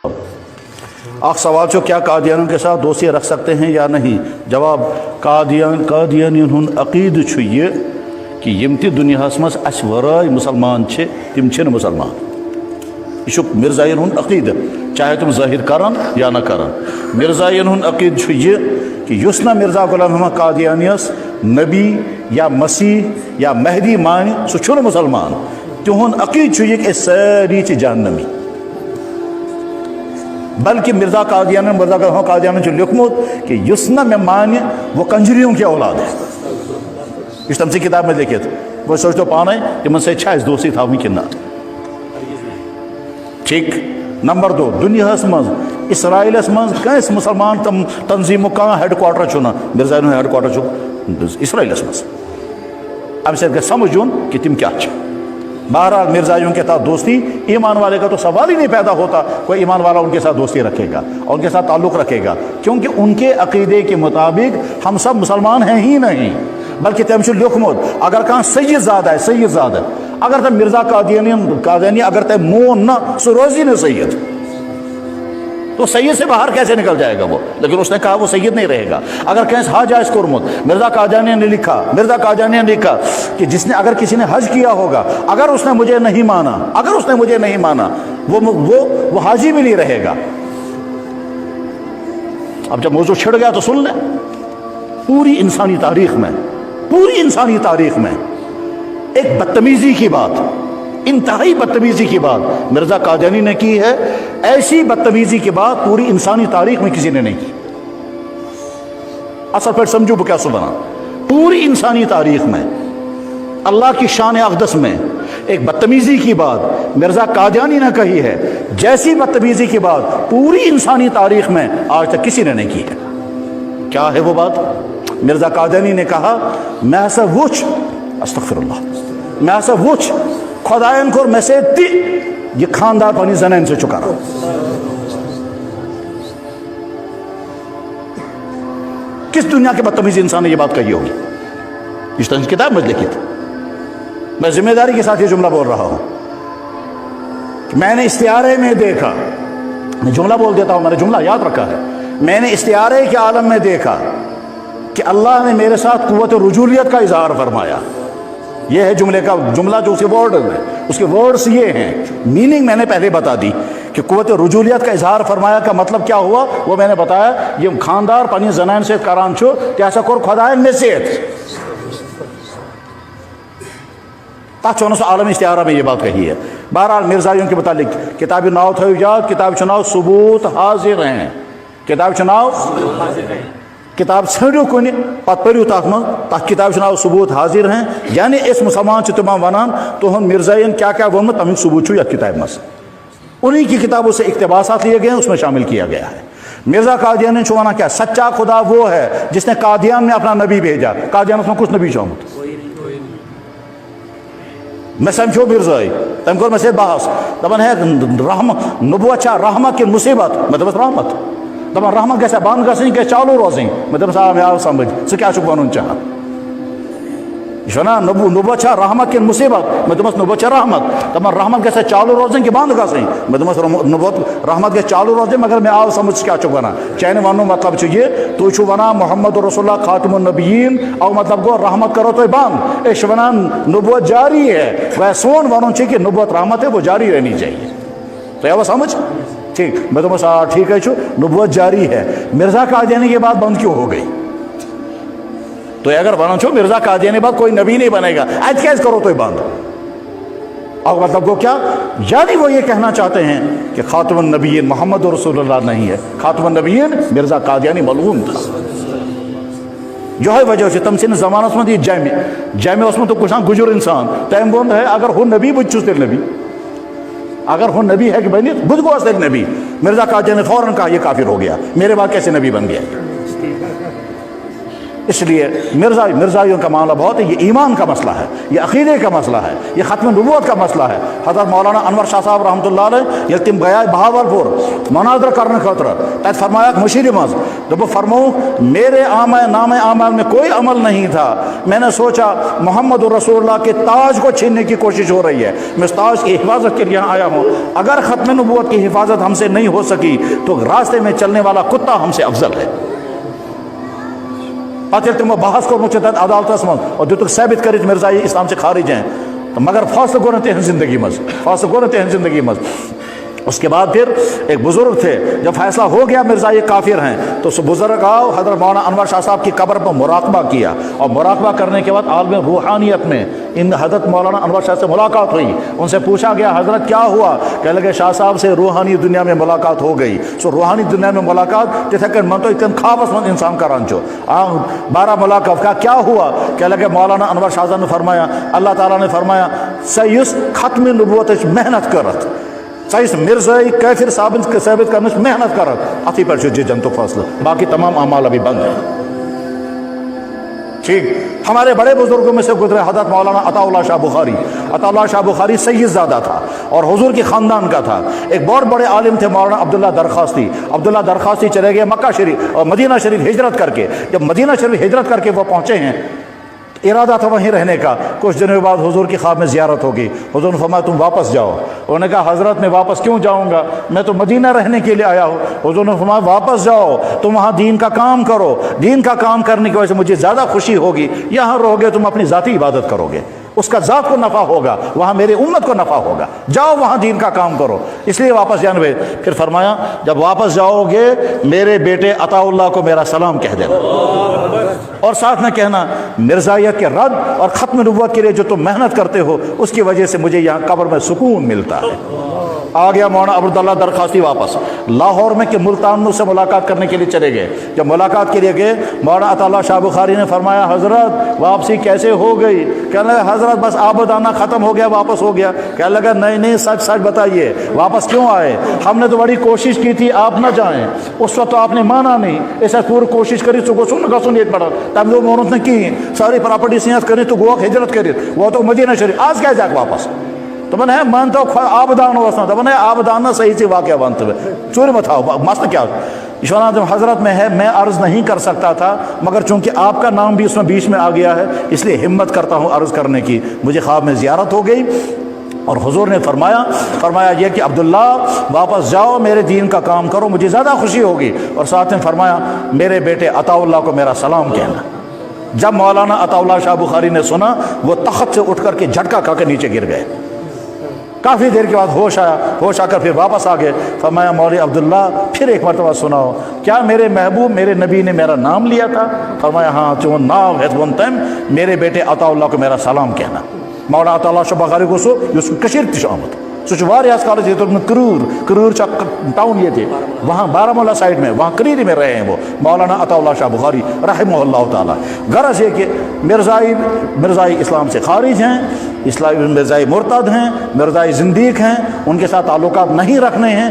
اخ سوال چھو کیا قادیانوں کے ساتھ دوستی رکھ سکتے ہیں یا نہیں؟ جواب قادیانین ہن عقید چھو یہ کہ یم تی دنیا مز اس ورائے مسلمان چھے تم چھن مسلمان. یہ مرزائین ہن عقید چاہے تم ظاہر کرن یا نہ کرن. مرزائین ہن عقید چھو یہ کہ یس نہ مرزا غلام محمد قادیانیس نبی یا مسیح یا مہدی مانی سو چھن مسلمان. تہن عقید چھو یہ کہ ساری چھ جہنمی. بلکہ مرزا غلام قادیانی چھو لکھمت کہ یس نہ میں مانی وہ کنجریوں کی اولاد ہے. یہ تم سے کتاب میں لکھت. وہ سوچتو پانے تمن سے چھا اس دوستی تھا کہ نہ. ٹھیک. نمبر 2 دنیا مز اسرائیل مز کنس مسلمان تنظیم کا ہیڈ کوارٹر چھنا مرزا ہیڈ کوارٹر چھو اسرائیل مز. ام سے گژھِ سمجھن کہ تم کیا چھِ. بہرحال مرزائیوں کے ساتھ دوستی ایمان والے کا تو سوال ہی نہیں پیدا ہوتا. کوئی ایمان والا ان کے ساتھ دوستی رکھے گا اور ان کے ساتھ تعلق رکھے گا، کیونکہ ان کے عقیدے کے مطابق ہم سب مسلمان ہیں ہی نہیں. بلکہ تم سے لکھمت اگر کہاں سید زادہ ہے سید زادہ اگر تم مرزا قادیانی اگر تم مون نہ سو روزی نہ سید تو سید سے باہر کیسے نکل جائے گا وہ. لیکن اس نے کہا وہ سید نہیں رہے گا. اگر کہیں حج آئس کرمت مرزا قادیانی نے لکھا کہ جس نے اگر کسی نے حج کیا ہوگا اگر اس نے مجھے نہیں مانا وہ حاجی بھی نہیں رہے گا. اب جب موضوع چھڑ گیا تو سن لیں. پوری انسانی تاریخ میں ایک بدتمیزی کی بات، انتہائی بدتمیزی کی بات مرزا قادیانی نے کی ہے. ایسی بدتمیزی کی بات پوری انسانی تاریخ میں کسی نے نہیں کی. اصل پر سمجھو وہ کیا بنا. پوری انسانی تاریخ میں اللہ کی شان اقدس میں ایک بدتمیزی کی بات مرزا قادیانی نے کہی ہے. جیسی بدتمیزی کی بات پوری انسانی تاریخ میں آج تک کسی نے نہیں کی ہے. کیا ہے وہ بات؟ مرزا قادیانی نے کہا میں ہسا وچ استغفر اللہ میں ہسا وچ خدائن کور میں سے تی یہ خاندار پانی زنین سے چکا رہا. کس دنیا کے بدتمیز انسان نے یہ بات کہی ہوگی؟ اس طرح کتاب میں لکھی تھی. میں ذمہ داری کے ساتھ یہ جملہ بول رہا ہوں کہ میں نے استعارے میں دیکھا. میں جملہ بول دیتا ہوں، میں نے جملہ یاد رکھا ہے. میں نے استعارے کے عالم میں دیکھا کہ اللہ نے میرے ساتھ قوت رجولیت کا اظہار فرمایا. یہ ہے جملہ جو اس کے ورڈ ہے. اس کے ورڈز یہ ہیں. میننگ میں نے پہلے بتا دی کہ قوت رجولیت کا اظہار فرمایا کا مطلب کیا ہوا وہ میں نے بتایا. یہ خاندار پنی زنان سے کران چھو تیسا کور خدائن میں سے عالم استعارہ میں یہ بات کہی ہے. بہرحال مرزائیوں کے متعلق کتاب ناؤ تھو یاد. کتاب چناؤ ثبوت حاضر ہیں. کتاب چناؤ کتاب ژھنڈو کن پتہ پریو تک من تک کتاب چناؤ ثبوت حاضر ہیں. یعنی اس مسلمان سے تمام ونان تہن مرزائین کیا وونمت تمیک ثبوت چھو یتھ کتاب مز. انہی کی کتابوں سے اقتباسات لیے گئے ہیں، اس میں شامل کیا گیا ہے. مرزا قادیانی چھو ونا کیا سچا خدا وہ ہے جس نے قادیان میں اپنا نبی بھیجا. قادیان میں کچھ نبی چومت میں سمجھو مرزائی تم کور میں سے بحث دپان ہے رحمت نبوت چھا رحمت کی مصیبت. میں دپس رحمت دپان رحمت گژھِ بند گژھٕنۍ گژھِ چالو روزٕنۍ. میں دپس مےٚ آو سمجھ ژٕ کیٛاہ چھُکھ وَنُن چاہان. یہ چھُ نا نبوت چھا رحمت کی مصیبت. میں دپس نبوت چھا رحمت. دپان رحمت گژھِ چالو روزٕنۍ کہ بند گژھٕنۍ. میں دپس نبوت رحمت گژھِ چالو روزٕنۍ مگر مےٚ آو سمجھ ژٕ کیٛاہ چھُکھ وَنان. چانہِ وننُک مطلب چھُ یہِ تُہۍ چھُو وَنان محمد رسول اللہ خاتم النبیین او مطلب گوٚو رحمت کرو تُہۍ بند. أسۍ چھِ وَنان نبوت جاری ہے. وہ سون ونُن چھُ کہ نبوت رحمت ہے وہ جاری رہنی چاہیے. تۄہہِ آوا سمجھ؟ ٹھیک. میں دپس ٹھیک ہے نبوت جاری ہے. مرزا قادیانی کی بات بند کیوں ہو گئی؟ تو اگر ونان چھو مرزا قادیانی بعد کوئی نبی نہیں بنے گا ات کیسے کرو تو بند. اور مطلب کو کیا یعنی وہ یہ کہنا چاہتے ہیں کہ خاتم النبیین محمد رسول اللہ نہیں ہے. خاتم النبیین مرزا قادیانی ملعون تھا. جو ہے وجہ سے تم سن زمانس من یہ جامع اس میں تو کچھ گجر انسان تم بند ہے اگر ہو نبی بت چھس تیل نبی اگر ہو نبی ہے کہ بنی بت گو تیل نبی. مرزا قادیانی نے فوراً کہا یہ کافر ہو گیا. میرے بعد کیسے نبی بن گیا؟ اس لیے مرزائیوں کا معاملہ بہت ہے، یہ ایمان کا مسئلہ ہے، یہ عقیدے کا مسئلہ ہے، یہ ختم نبوت کا مسئلہ ہے۔ حضرت مولانا انور شاہ صاحب رحمۃ اللہ علیہ یل تم گیا بہاولپور مناظرہ کرنے خاطر تت فرمایا مشیر مز دب فرمو میرے نام اعمال میں کوئی عمل نہیں تھا، میں نے سوچا محمد رسول اللہ کے تاج کو چھیننے کی کوشش ہو رہی ہے، میں اس تاج کی حفاظت کے لیے یہاں آیا ہوں، اگر ختم نبوت کی حفاظت ہم سے نہیں ہو سکی تو راستے میں چلنے والا کتا ہم سے افضل ہے۔ پتہ تمو بحث کورمت عدالتس من اور دتک ثابت کرت مرزائی اسلام سے خارج ہیں، تو مگر فاصلہ گو تہذ زندگی مز، فاصلہ گو تہذ زندگی مز۔ اس کے بعد پھر ایک بزرگ تھے، جب فیصلہ ہو گیا مرزا یہ کافر ہیں تو اس بزرگ آؤ حضرت مولانا انور شاہ صاحب کی قبر پر مراقبہ کیا، اور مراقبہ کرنے کے بعد عالم روحانیت میں ان حضرت مولانا انور شاہ سے ملاقات ہوئی، ان سے پوچھا گیا حضرت کیا ہوا؟ کہنے لگے شاہ صاحب سے روحانی دنیا میں ملاقات ہو گئی۔ سو روحانی دنیا میں ملاقات جیسے کہ من تو اتن خوابس من انسان کا رانچو 12 ملاقات کا کیا ہوا؟ کہنے لگے مولانا انور شاہ صاحب نے فرمایا اللہ تعالیٰ نے فرمایا سیس ختم نبوت محنت کرت، سائس مرزائی کافر ثابت کرنے محنت کرت، اتھی پر جی جنتو فاصلہ، باقی تمام اعمال ابھی بند ہیں۔ ٹھیک، ہمارے بڑے بزرگوں میں سے گزرے حضرت مولانا عطا اللہ شاہ بخاری۔ عطا اللہ شاہ بخاری سید زادہ تھا اور حضور کی خاندان کا تھا۔ ایک بہت بڑے عالم تھے مولانا عبداللہ درخواستی۔ عبداللہ درخواستی چلے گئے مکہ شریف اور مدینہ شریف ہجرت کر کے، جب مدینہ شریف ہجرت کر کے وہ پہنچے ہیں، ارادہ تھا وہیں رہنے کا، کچھ دنوں کے بعد حضور کی خواب میں زیارت ہوگی، حضور نے فرمایا تم واپس جاؤ۔ انہوں نے کہا حضرت میں واپس کیوں جاؤں گا، میں تو مدینہ رہنے کے لیے آیا ہوں۔ حضور نے فرمایا واپس جاؤ، تم وہاں دین کا کام کرو، دین کا کام کرنے کی وجہ سے مجھے زیادہ خوشی ہوگی، یہاں رہو گے تم اپنی ذاتی عبادت کرو گے، اس کا ذات کو نفع ہوگا، وہاں میرے امت کو نفع ہوگا، جاؤ وہاں دین کا کام کرو، اس لیے واپس جانے ہوئے۔ پھر فرمایا جب واپس جاؤ گے میرے بیٹے عطا اللہ کو میرا سلام کہہ دینا، اور ساتھ میں کہنا مرزائیت کے رد اور ختم نبوت کے لیے جو تم محنت کرتے ہو اس کی وجہ سے مجھے یہاں قبر میں سکون ملتا ہے۔ آ گیا مولانا عبداللہ درخواستی واپس لاہور میں کہ ملتان سے ملاقات کرنے کے لیے چلے گئے۔ جب ملاقات کے لیے گئے مولانا عطا اللہ شاہ بخاری نے فرمایا حضرت واپسی کیسے ہو گئی؟ کہنے لگا حضرت بس آبادانہ ختم ہو گیا واپس ہو گیا۔ کہنے لگا نہیں سچ سچ بتائیے واپس کیوں آئے؟ ہم نے تو بڑی کوشش کی تھی آپ نہ جائیں، اس وقت تو آپ نے مانا نہیں، ایسا پوری کوشش کری تو گسن پڑا تب وہ محنت نے کی ساری پراپرٹی سیاست کریں تو گوا ہجرت کری وہ تو مدینہ شریف آج کیا جاک واپس تو میں نے مانتا ہوں آبدان وسنا تو میں آبدان صحیح سے واقعہ بنتے ہوئے چور مت آؤ مست کیا اشوان حضرت میں ہے، میں عرض نہیں کر سکتا تھا مگر چونکہ آپ کا نام بھی اس میں بیچ میں آ گیا ہے اس لیے ہمت کرتا ہوں عرض کرنے کی۔ مجھے خواب میں زیارت ہو گئی اور حضور نے فرمایا یہ کہ عبداللہ واپس جاؤ میرے دین کا کام کرو مجھے زیادہ خوشی ہوگی، اور ساتھ میں فرمایا میرے بیٹے عطا اللہ کو میرا سلام کہنا۔ جب مولانا عطا اللہ شاہ بخاری نے سنا وہ تخت سے اٹھ کر کے جھٹکا کھا کے نیچے گر گئے۔ کافی دیر کے بعد ہوش آ کر پھر واپس آ گئے۔ فرمایا مولوی عبداللہ پھر ایک مرتبہ سناؤ کیا میرے محبوب میرے نبی نے میرا نام لیا تھا؟ فرمایا ہاں چون نام ہے میرے بیٹے عطا اللہ کو میرا سلام کہنا۔ مولانا عطا اللہ شاہ بخاری کو سو کشیر تش آمد سہ کالج یہ کرور ٹاؤن یہ تھے وہاں بارہمولہ سائڈ میں وہاں کریری میں رہے ہیں وہ مولانا عطا اللہ شاہ بخاری رحمہ اللہ تعالیٰ۔ غرض یہ کہ مرزائی اسلام سے خارج ہیں، اسلامی مرزائی مرتد ہیں، مرزائی زندیق ہیں، ان کے ساتھ تعلقات نہیں رکھنے ہیں۔